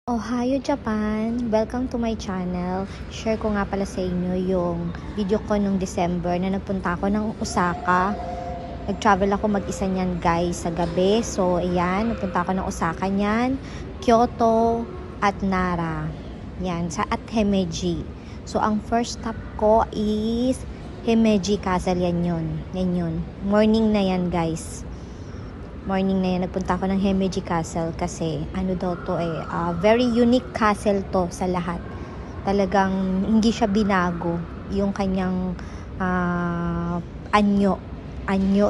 Ohio, Japan! Welcome to my channel. Share ko nga pala sa inyo yung video ko nung December na nagpunta ako ng Osaka. Nag-travel ako mag-isa niyan guys sa gabi. So, ayan, nagpunta ako ng Osaka niyan, Kyoto at Nara. Yan, at Himeji. So, ang first stop ko is Himeji Castle. Yan yun. Morning na yan guys. Morning na yan, nagpunta ako ng Himeji Castle kasi ano daw to very unique castle to sa lahat. Talagang hindi siya binago yung kanyang anyo,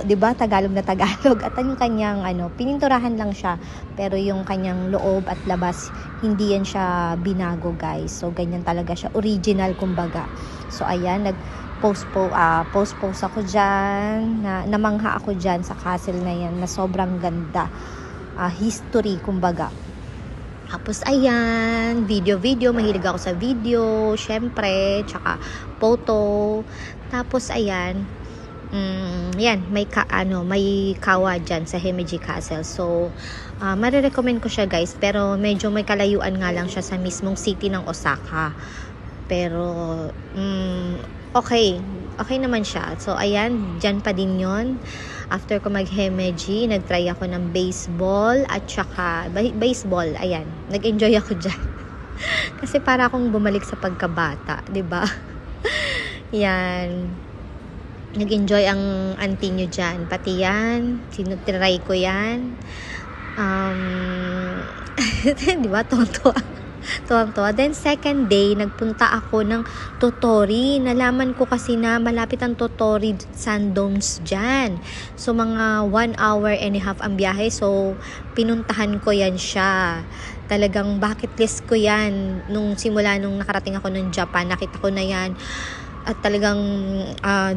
'di ba? Tagalog na Tagalog. At yung kanyang pininturahan lang siya, pero yung kanyang loob at labas hindi yan siya binago, guys. So ganyan talaga siya, original kumbaga. So ayan, post ako dyan, namangha ako dyan sa castle na yan na sobrang ganda, history kumbaga. Tapos ayan, video, mahilig ako sa video, syempre, tsaka photo. Tapos ayan, yan, may kawa dyan sa Himeji Castle. So, marirecommend ko siya guys, pero medyo may kalayuan nga lang siya sa mismong city ng Osaka. Pero, okay naman siya. So, ayan, dyan pa din yon. After ko mag-Himeji, nag-try ako ng baseball at saka, baseball, ayan, nag-enjoy ako dyan. Kasi para akong bumalik sa pagkabata, 'di ba? Yan. Nag-enjoy ang auntie nyo dyan. Pati yan, tinry ko yan. Di ba? Tuwang-tuwa. Then, second day, nagpunta ako ng Tottori. Nalaman ko kasi na malapit ang Tottori Sandoms dyan. So, mga 1 hour and a half ang biyahe. So, pinuntahan ko yan siya. Talagang bucket list ko yan. Nung nakarating ako ng Japan, nakita ko na yan. At talagang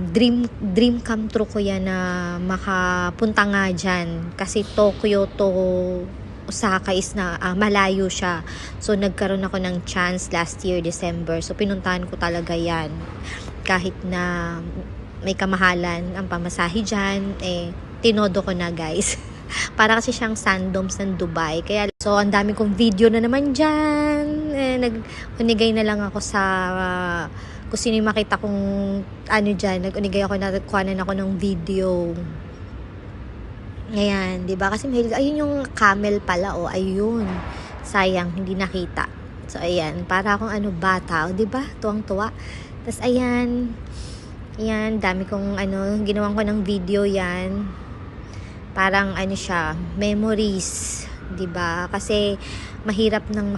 dream come true ko yan na makapunta nga dyan. Kasi Tokyo to Osaka is na malayo siya. So, nagkaroon ako ng chance last year, December. So, pinuntahan ko talaga yan. Kahit na may kamahalan ang pamasahe dyan, tinodo ko na guys. Para kasi siyang Sandoms ng Dubai. Kaya, so, ang dami kong video na naman dyan. Nag-unigay na lang ako sa kung sino yung makita kong dyan. Nag-unigay ako, nagkuhanan ako ng video. Ayan, 'di ba? Kasi mahilig, ayun yung camel pala, ayun. Sayang hindi nakita. So ayan, para akong bata, 'di ba? Tuwang-tuwa. Tapos ayan, dami kong ginawan ko ng video 'yan. Parang siya, memories, 'di ba? Kasi mahirap nang